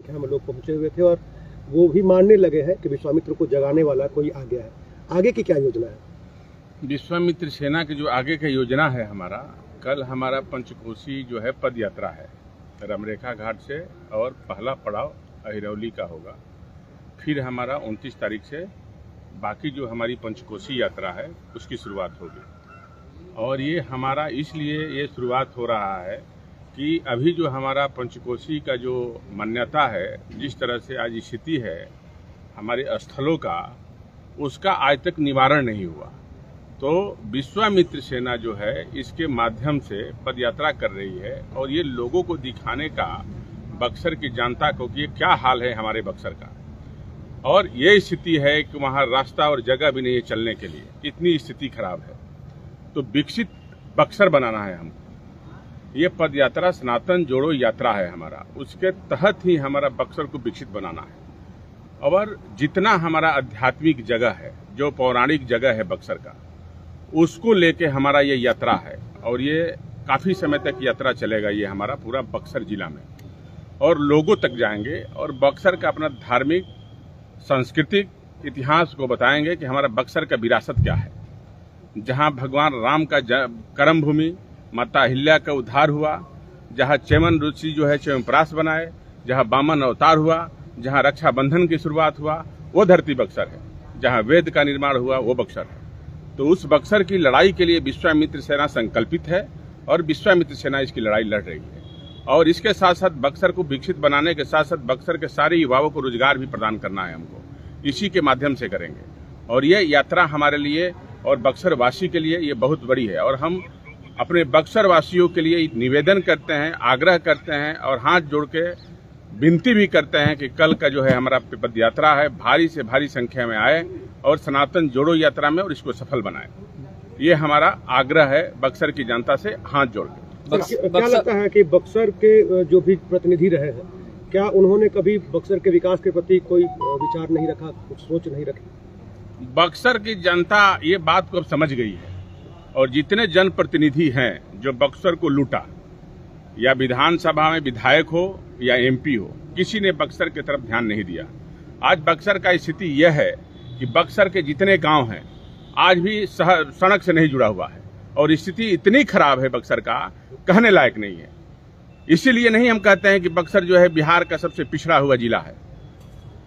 हम लोग पहुंचे हुए थे और वो भी मानने लगे हैं कि विश्वामित्र को जगाने वाला कोई आ गया है। आगे की क्या योजना है? विश्वामित्र सेना की जो आगे की योजना है कल हमारा पंचकोशी जो है पद यात्रा है रमरेखा घाट से, और पहला पड़ाव अहिरौली का होगा। फिर हमारा 29 तारीख से बाकी जो हमारी पंचकोशी यात्रा है उसकी शुरुआत होगी। और ये हमारा इसलिए ये शुरुआत हो रहा है कि अभी जो हमारा पंचकोशी का जो मान्यता है, जिस तरह से आज स्थिति है हमारे स्थलों का, उसका आज तक निवारण नहीं हुआ। तो विश्वामित्र सेना जो है इसके माध्यम से पदयात्रा कर रही है और ये लोगों को दिखाने का बक्सर की जनता को कि ये क्या हाल है हमारे बक्सर का। और ये स्थिति है कि वहाँ रास्ता और जगह भी नहीं है चलने के लिए, इतनी स्थिति खराब है। तो विकसित बक्सर बनाना है हमको। ये पद यात्रा सनातन जोड़ो यात्रा है हमारा, उसके तहत ही हमारा बक्सर को विकसित बनाना है। और जितना हमारा आध्यात्मिक जगह है, जो पौराणिक जगह है बक्सर का, उसको लेके हमारा ये यात्रा है। और ये काफ़ी समय तक यात्रा चलेगा ये हमारा पूरा बक्सर जिला में, और लोगों तक जाएंगे और बक्सर का अपना धार्मिक सांस्कृतिक इतिहास को बताएंगे कि हमारा बक्सर का विरासत क्या है। जहाँ भगवान राम का कर्म भूमि, माता अहिल्या का उद्धार हुआ, जहाँ चैमन ऋषि जो है च्यवनप्राश बनाए, जहाँ वामन अवतार हुआ, जहाँ रक्षाबंधन की शुरुआत हुआ, वो धरती बक्सर है। जहाँ वेद का निर्माण हुआ वो बक्सर है। तो उस बक्सर की लड़ाई के लिए विश्वामित्र सेना संकल्पित है और विश्वामित्र सेना इसकी लड़ाई लड़ रही है। और इसके साथ साथ बक्सर को विकसित बनाने के साथ साथ बक्सर के सारे युवाओं को रोजगार भी प्रदान करना है हमको, इसी के माध्यम से करेंगे। और ये यात्रा हमारे लिए और बक्सर वासी के लिए ये बहुत बड़ी है। और हम अपने बक्सर वासियों के लिए निवेदन करते हैं, आग्रह करते हैं और हाथ जोड़ के विनती भी करते हैं कि कल का जो है हमारा पद यात्रा है, भारी से भारी संख्या में आए और सनातन जोड़ो यात्रा में और इसको सफल बनाए। ये हमारा आग्रह है बक्सर की जनता से हाथ जोड़ के। क्या लगता है कि बक्सर के जो भी प्रतिनिधि रहे हैं, क्या उन्होंने कभी बक्सर के विकास के प्रति कोई विचार नहीं रखा, कुछ सोच नहीं रखी? बक्सर की जनता ये बात को अब समझ गई है। और जितने जनप्रतिनिधि हैं जो बक्सर को लूटा, या विधानसभा में विधायक हो या एमपी हो, किसी ने बक्सर की तरफ ध्यान नहीं दिया। आज बक्सर का स्थिति यह है कि बक्सर के जितने गांव हैं आज भी सड़क से नहीं जुड़ा हुआ है और स्थिति इतनी खराब है बक्सर का, कहने लायक नहीं है। इसीलिए नहीं हम कहते हैं कि बक्सर जो है बिहार का सबसे पिछड़ा हुआ जिला है,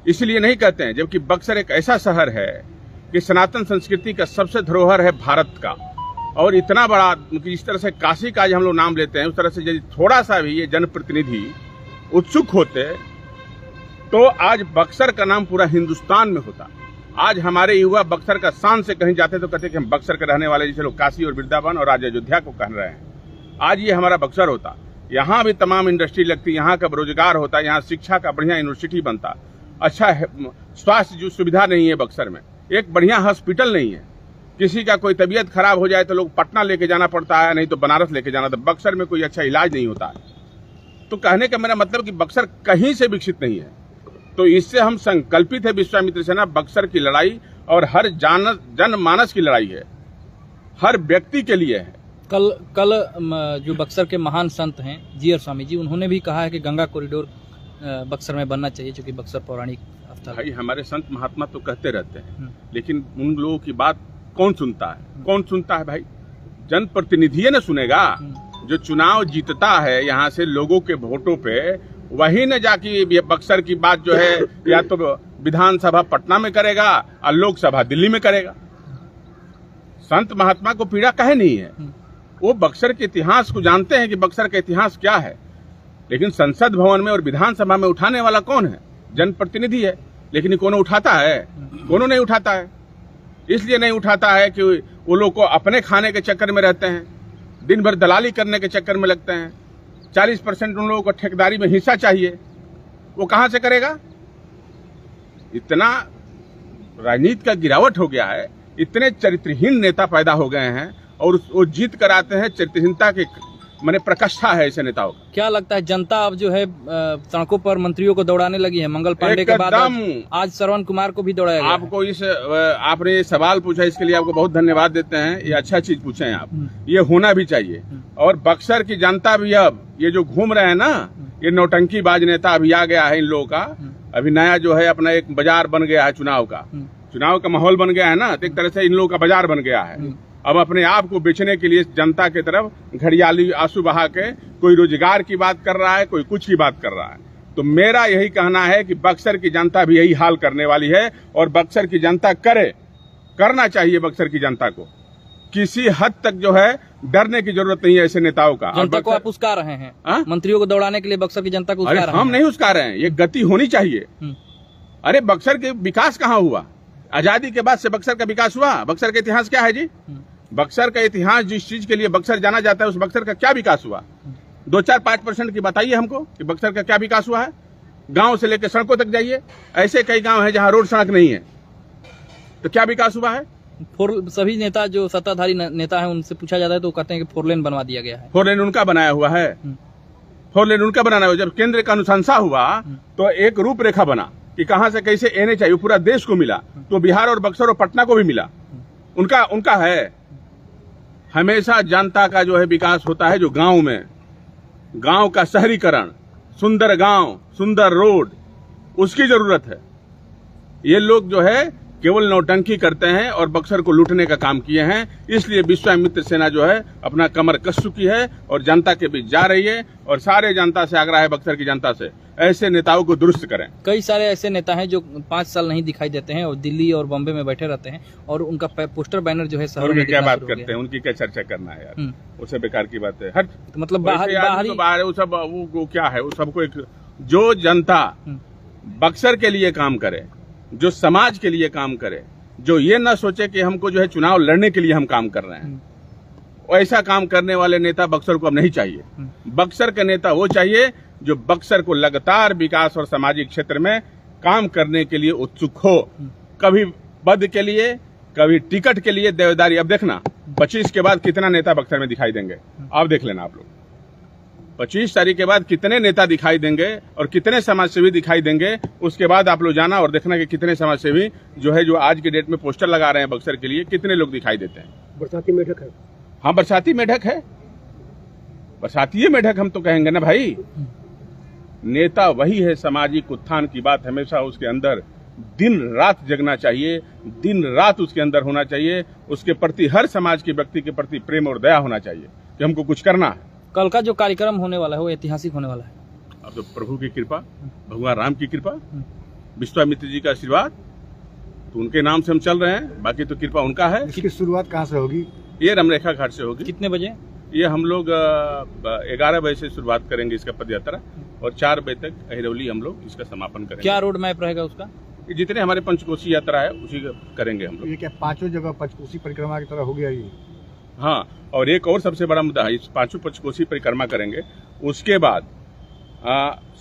इसलिए नहीं कहते हैं, जबकि बक्सर एक ऐसा शहर है कि सनातन संस्कृति का सबसे धरोहर है भारत का। और इतना बड़ा, इस तरह से काशी का आज हम लोग नाम लेते हैं, उस तरह से यदि थोड़ा सा भी ये जनप्रतिनिधि उत्सुक होते तो आज बक्सर का नाम पूरा हिंदुस्तान में होता। आज हमारे युवा बक्सर का शान से कहीं जाते तो कहते कि हम बक्सर के रहने वाले, जैसे लोग काशी और वृंदावन और आज अयोध्या को कह रहे हैं। आज ये हमारा बक्सर होता, यहाँ भी तमाम इंडस्ट्री लगती, यहाँ का रोजगार होता, यहाँ शिक्षा का बढ़िया यूनिवर्सिटी बनता, अच्छा स्वास्थ्य जो सुविधा नहीं है बक्सर में, एक बढ़िया हॉस्पिटल नहीं है। किसी का कोई तबीयत खराब हो जाए तो लोग पटना लेके जाना पड़ता है, नहीं तो बनारस लेके जाना, तो बक्सर में कोई अच्छा इलाज नहीं होता है। तो कहने का मेरा मतलब कि बक्सर कहीं से विकसित नहीं है। तो इससे हम संकल्पित है विश्वामित्र सेना, बक्सर की लड़ाई और हर जनमानस की लड़ाई है, हर व्यक्ति के लिए है। कल जो बक्सर के महान संत हैं जीयर स्वामी जी, उन्होंने भी कहा है कि गंगा कॉरिडोर बक्सर में बनना चाहिए, क्योंकि बक्सर पौराणिक स्थल। भाई हमारे संत महात्मा तो कहते रहते हैं, लेकिन उन लोगों की बात कौन सुनता है? कौन सुनता है भाई? जनप्रतिनिधि न सुनेगा। जो चुनाव जीतता है यहाँ से लोगों के वोटों पे, वही न जाके बक्सर की बात जो है या तो विधानसभा पटना में करेगा और लोकसभा दिल्ली में करेगा। संत महात्मा को पीड़ा काहे नहीं है? वो बक्सर के इतिहास को जानते हैं कि बक्सर का इतिहास क्या है। लेकिन संसद भवन में और विधानसभा में उठाने वाला कौन है? जनप्रतिनिधि है। लेकिन कोनो उठाता है? कोनो नहीं उठाता है। इसलिए नहीं उठाता है कि वो लोग को अपने खाने के चक्कर में रहते हैं, दिन भर दलाली करने के चक्कर में लगते हैं। 40% उन लोगों को ठेकेदारी में हिस्सा चाहिए, वो कहां से करेगा? इतना राजनीति का गिरावट हो गया है, इतने चरित्रहीन नेता पैदा हो गए हैं और वो जीत कर आते हैं। चरित्रहीनता के माने प्रकाष्ठा है ऐसे नेताओं का। क्या लगता है जनता अब जो है सड़कों पर मंत्रियों को दौड़ाने लगी है? मंगल पांडे के बाद आज श्रवण कुमार को भी दौड़ाया गया। आपको आपने ये सवाल पूछा, इसके लिए आपको बहुत धन्यवाद देते हैं। ये अच्छा चीज पूछे हैं आप, ये होना भी चाहिए। और बक्सर की जनता भी अब ये जो घूम रहे हैं ना, ये नौटंकीबाज नेता अभी आ गया है इन लोगों का। अभी नया जो है अपना एक बाजार बन गया है चुनाव का माहौल बन गया है ना, तो एक तरह से इन लोगों का बाजार बन गया है। अब अपने आप को बेचने के लिए जनता की तरफ घड़ियाली आंसू बहा के कोई रोजगार की बात कर रहा है, कोई कुछ की बात कर रहा है। तो मेरा यही कहना है कि बक्सर की जनता भी यही हाल करने वाली है और बक्सर की जनता करना चाहिए। बक्सर की जनता को किसी हद तक जो है डरने की जरूरत नहीं है ऐसे नेताओं का। जनता को आप उस्का रहे हैं, मंत्रियों को दौड़ाने के लिए बक्सर की जनता को उस्का रहे हैं। हम नहीं उस्का रहे हैं, ये गति होनी चाहिए। अरे बक्सर के विकास कहाँ हुआ? आजादी के बाद से बक्सर का विकास हुआ? बक्सर का इतिहास क्या है जी? बक्सर का इतिहास जिस चीज के लिए बक्सर जाना जाता है उस बक्सर का क्या विकास हुआ? 2-4-5% की बताइए हमको कि बक्सर का क्या विकास हुआ है। गांव से लेकर सड़कों तक जाइए, ऐसे कई गांव हैं जहां रोड सड़क नहीं है, तो क्या विकास हुआ है? सभी नेता जो सत्ताधारी नेता हैं उनसे पूछा जाता है तो कहते हैं कि 4 लेन बनवा दिया गया है। 4 लेन उनका बनाया हुआ है, 4 लेन उनका बनाना हुआ। जब केंद्र का अनुशंसा हुआ तो एक रूपरेखा बना कि कहां से कैसे एने चाहिए, पूरा देश को मिला, तो बिहार और बक्सर और पटना को भी मिला। उनका है। हमेशा जनता का जो है विकास होता है जो गांव में, गांव का शहरीकरण, सुंदर गांव, सुंदर रोड, उसकी जरूरत है। ये लोग जो है केवल नौटंकी करते हैं और बक्सर को लूटने का काम किए हैं। इसलिए विश्वामित्र सेना जो है अपना कमर कस चुकी है और जनता के बीच जा रही है। और सारे जनता से आग्रह है, बक्सर की जनता से, ऐसे नेताओं को दुरुस्त करें। कई सारे ऐसे नेता हैं जो 5 साल नहीं दिखाई देते हैं और दिल्ली और बॉम्बे में बैठे रहते हैं और उनका पोस्टर बैनर जो है शहरों में क्या बात करते हैं, उनकी क्या चर्चा करना है यार, उससे बेकार की बात है। हर मतलब बाहर वो सब वो क्या है, वो सबको एक जो जनता बक्सर के लिए काम करे, जो समाज के लिए काम करे, जो ये ना सोचे कि हमको जो है चुनाव लड़ने के लिए हम काम कर रहे हैं, ऐसा काम करने वाले नेता बक्सर को अब नहीं चाहिए। बक्सर का नेता वो चाहिए जो बक्सर को लगातार विकास और सामाजिक क्षेत्र में काम करने के लिए उत्सुक हो। कभी पद के लिए, कभी टिकट के लिए देवदारी। अब देखना 25 के बाद कितना नेता बक्सर में दिखाई देंगे, आप देख लेना। आप लोग 25 तारीख के बाद कितने नेता दिखाई देंगे और कितने समाजसेवी दिखाई देंगे, उसके बाद आप लोग जाना और देखना कि कितने समाजसेवी जो है जो आज की डेट में पोस्टर लगा रहे हैं बक्सर के लिए, कितने लोग दिखाई देते हैं। बरसाती मेढक है। हाँ, बरसाती मेढक है, बरसाती मेढक हम तो कहेंगे ना भाई। नेता वही है, सामाजिक उत्थान की बात हमेशा उसके अंदर दिन रात जगना चाहिए, दिन रात उसके अंदर होना चाहिए। उसके प्रति, हर समाज के व्यक्ति के प्रति प्रेम और दया होना चाहिए कि हमको कुछ करना है। कल का जो कार्यक्रम होने वाला है वो ऐतिहासिक होने वाला है। अब तो प्रभु की कृपा, भगवान राम की कृपा, विश्वामित्र जी का आशीर्वाद, तो उनके नाम से हम चल रहे हैं। बाकी तो कृपा उनका है। इसकी शुरुआत कहाँ से होगी? ये रमरेखा घाट से होगी। कितने बजे? ये हम लोग 11 बजे से शुरुआत करेंगे इसका पद यात्रा और 4 बजे तक अहिरौली हम लोग इसका समापन करेंगे। क्या रोड मैप रहेगा उसका? जितने हमारे पंचकोशी यात्रा है उसी करेंगे हम लोग। ये क्या 5 जगह पंचकोशी परिक्रमा की तरह हो गया ये? हाँ, और एक और सबसे बड़ा मुद्दा है, इस 5 पंचकोशी परिक्रमा करेंगे, उसके बाद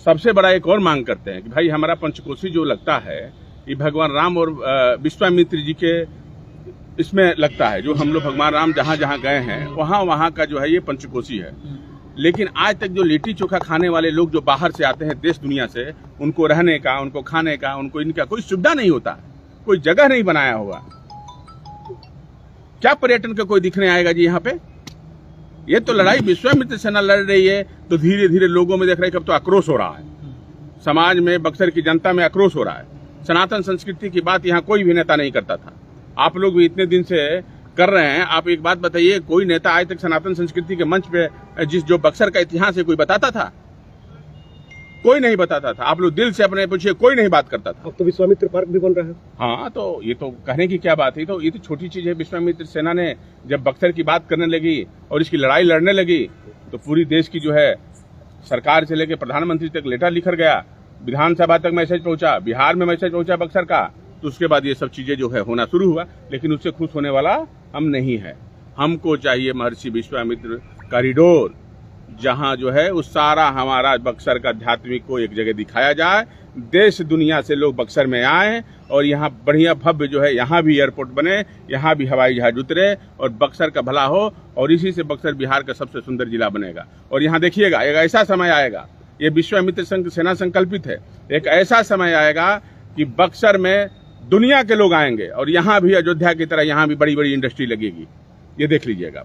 सबसे बड़ा एक और मांग करते हैं कि भाई हमारा पंचकोशी जो लगता है ये भगवान राम और विश्वामित्र जी के इसमें लगता है। जो हम लोग भगवान राम जहाँ जहाँ गए हैं वहाँ का जो है ये पंचकोशी है। लेकिन आज तक जो लिट्टी चोखा खाने वाले लोग जो बाहर से आते हैं देश दुनिया से, उनको रहने का, उनको खाने का, उनको इनका कोई सुविधा नहीं होता, कोई जगह नहीं बनाया होगा। क्या पर्यटन का कोई दिखने आएगा जी यहाँ पे? ये तो लड़ाई विश्वामित्र सेना लड़ रही है, तो धीरे धीरे लोगों में देख रहे हैं कि अब तो आक्रोश हो रहा है, समाज में, बक्सर की जनता में आक्रोश हो रहा है। सनातन संस्कृति की बात यहाँ कोई भी नेता नहीं करता था, आप लोग भी इतने दिन से कर रहे हैं। आप एक बात बताइए, कोई नेता आज तक सनातन संस्कृति के मंच पे जो बक्सर का इतिहास है कोई बताता था? कोई नहीं बताता था। आप लोग दिल से अपने पूछिए, कोई नहीं बात करता था। अब तो विश्वामित्र पार्क भी बन रहा है। हाँ, तो ये तो कहने की क्या बात है, ये तो छोटी चीज है। विश्वामित्र सेना ने जब बक्सर की बात करने लगी और इसकी लड़ाई लड़ने लगी तो पूरी देश की जो है सरकार से लेकर प्रधानमंत्री तक लेटर लिखकर गया, विधानसभा तक मैसेज पहुंचा, बिहार में मैसेज पहुंचा बक्सर का। तो उसके बाद ये सब चीजें जो है होना शुरू हुआ। लेकिन उससे खुश होने वाला हम नहीं है। हमको चाहिए महर्षि विश्वामित्र कॉरिडोर, जहां जो है उस सारा हमारा बक्सर का आध्यात्मिक को एक जगह दिखाया जाए, देश दुनिया से लोग बक्सर में आए और यहाँ बढ़िया भव्य जो है यहाँ भी एयरपोर्ट बने, यहाँ भी हवाई जहाज उतरे और बक्सर का भला हो। और इसी से बक्सर बिहार का सबसे सुंदर जिला बनेगा। और यहाँ देखिएगा, एक ऐसा समय आएगा, ये विश्वामित्र सेना संकल्पित है, एक ऐसा समय आएगा कि बक्सर में दुनिया के लोग आएंगे और यहाँ भी अयोध्या की तरह यहाँ भी बड़ी बड़ी इंडस्ट्री लगेगी। ये देख लीजिएगा।